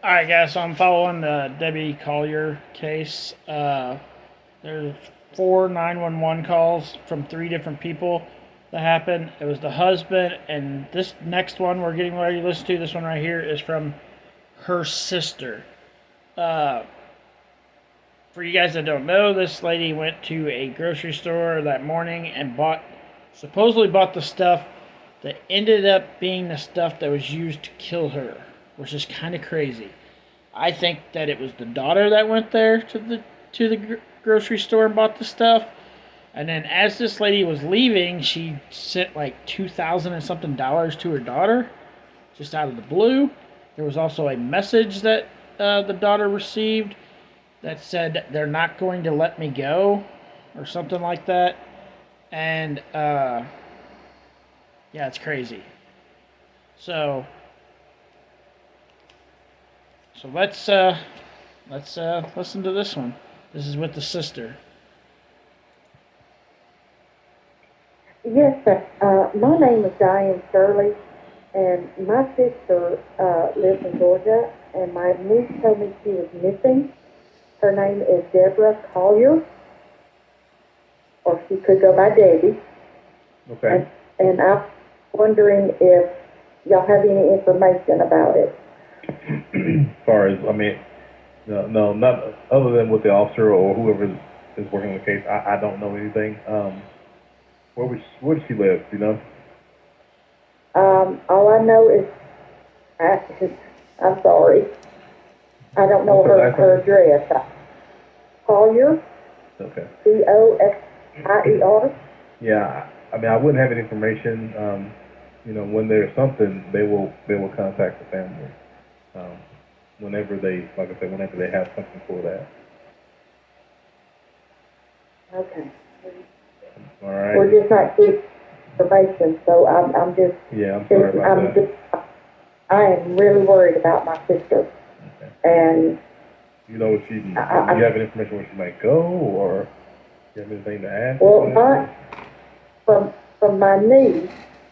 All right, guys. So I'm following the Debbie Collier case. There's four 911 calls from three different people that happened. It was the husband, and this next one we're getting ready to listen to. This one right here is from her sister. Uh, for you guys that don't know, this lady went to a grocery store that morning and supposedly bought the stuff that ended up being the stuff that was used to kill her, which is kind of crazy. I think that it was the daughter that went there to the grocery store and bought the stuff, and then as this lady was leaving, she sent like $2,000 and something to her daughter, just out of the blue. There was also a message that the daughter received that said they're not going to let me go, or something like that, and yeah, it's crazy. So So let's listen to this one. This is with the sister. Yes, sir. My name is Diane Shirley, and my sister lives in Georgia, and my niece told me she was missing. Her name is Deborah Collier, or she could go by Debbie. Okay. And I'm wondering if y'all have any information about it. As far as, I mean, no, not other than with the officer or whoever is working on the case. I don't know anything. Where does she live? Do you know? All I know is, I'm sorry, I don't know her address. Collier, Okay. Collier. Yeah. I mean, I wouldn't have any information. When there's something, they will contact the family. Whenever they, like I said, whenever they have something for that. Okay. All right. We're just not getting information, so I'm just. Yeah, I'm sorry about that. I am really worried about my sister. Okay. And. You know, do you have any information where she might go, or do you have anything to ask? Well, from my niece,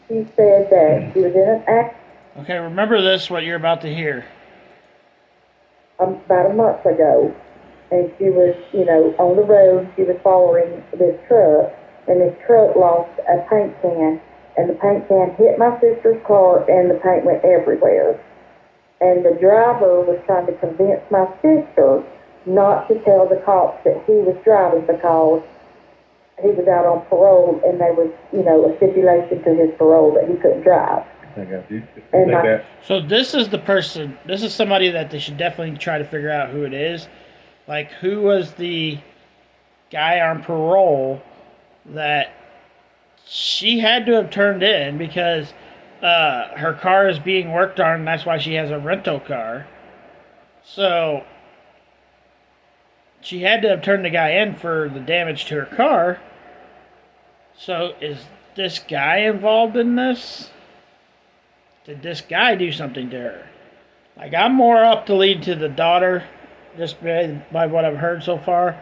she said that she was in an accident. Okay, remember this, what you're about to hear. About a month ago, and she was, on the road. She was following this truck, and this truck lost a paint can, and the paint can hit my sister's car, and the paint went everywhere. And the driver was trying to convince my sister not to tell the cops that he was driving because he was out on parole, and there was, a stipulation to his parole that he couldn't drive. I got you. So this is the person. This is somebody that they should definitely try to figure out who it is. Like, who was the guy on parole that she had to have turned in because her car is being worked on, and that's why she has a rental car. So she had to have turned the guy in for the damage to her car. So is this guy involved in this? Did this guy do something to her? Like, I'm more up to lead to the daughter, just by what I've heard so far.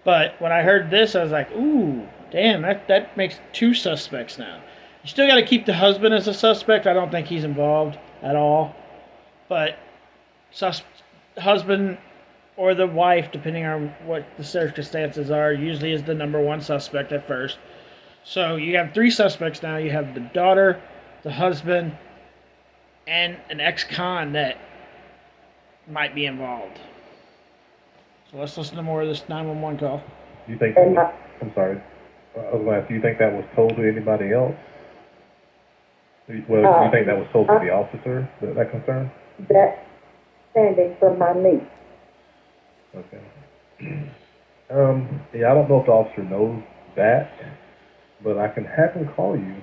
But when I heard this, I was like, ooh, damn, that makes two suspects now. You still got to keep the husband as a suspect. I don't think he's involved at all. But husband or the wife, depending on what the circumstances are, usually is the number one suspect at first. So you have three suspects now. You have the daughter, the husband, and an ex-con that might be involved. So let's listen to more of this 911 call. Do you think? I'm sorry. I was going to ask. Do you think that was told to anybody else? Well, do you think that was told to the officer? That concern? That's standing from my niece. Okay. Yeah, I don't know if the officer knows that, but I can have him call you.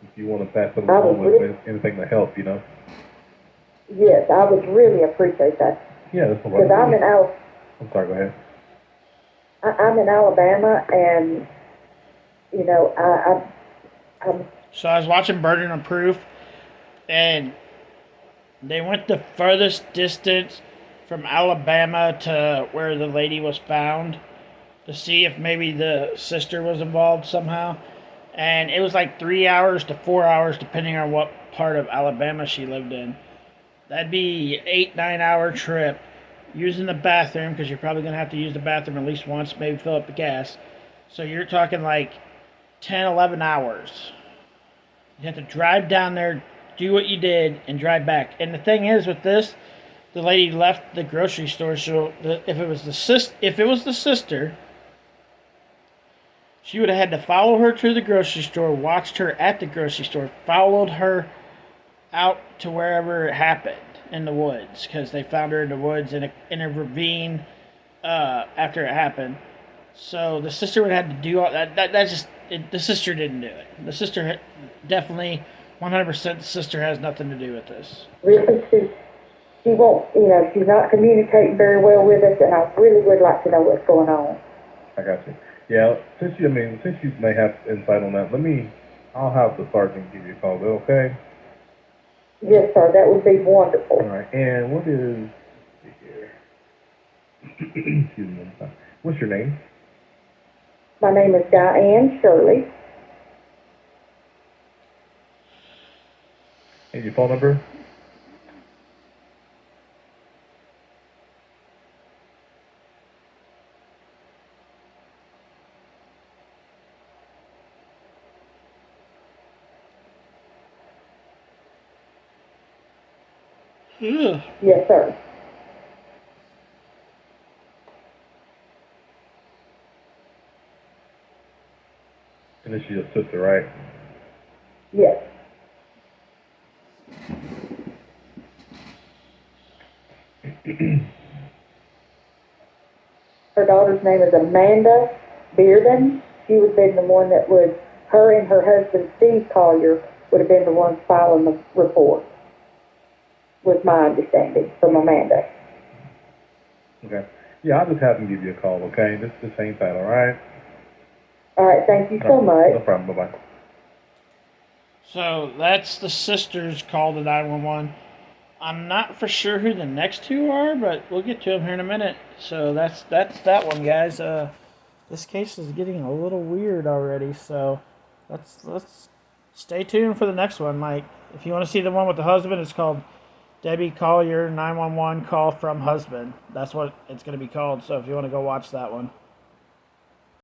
If you want to pass it along with anything to help, Yes, I would really appreciate that. Yeah, that's no because I'm in I'm sorry, go ahead. I'm in Alabama, and I'm. So I was watching Burden of Proof, and they went the furthest distance from Alabama to where the lady was found to see if maybe the sister was involved somehow. And it was like 3 hours to 4 hours, depending on what part of Alabama she lived in. That'd be 8-9 hour trip. Using the bathroom because you're probably gonna have to use the bathroom at least once, maybe fill up the gas. So you're talking like 10, 11 hours. You have to drive down there, do what you did, and drive back. And the thing is with this, the lady left the grocery store. So if it was the sister, she would have had to follow her to the grocery store, watched her at the grocery store, followed her out to wherever it happened in the woods because they found her in the woods in a ravine after it happened. So the sister would have had to do all that. The sister didn't do it. The sister definitely 100%. The sister has nothing to do with this. Really, she won't, she's not communicating very well with us, and I really would like to know what's going on. I got you. Yeah, since you may have insight on that, I'll have the sergeant give you a call. Is that okay? Yes, sir. That would be wonderful. All right. And what is, let's see here. Excuse me one time. What's your name? My name is Diane Shirley. And your phone number? Ugh. Yes, sir. And this is your sister, right? Yes. Her daughter's name is Amanda Bearden. She would have been the one her and her husband, Steve Collier, would have been the ones filing the report, was my understanding from Amanda. Okay. Yeah, I'll just have them give you a call, okay? This ain't that, all right? All right, thank you so much. No problem. Bye-bye. So that's the sister's call to 911. I'm not for sure who the next two are, but we'll get to them here in a minute. So that's that one, guys. This case is getting a little weird already. So let's stay tuned for the next one. Like, if you want to see the one with the husband, it's called Debbie Collier 911 call from husband. That's what it's going to be called. So if you want to go watch that one.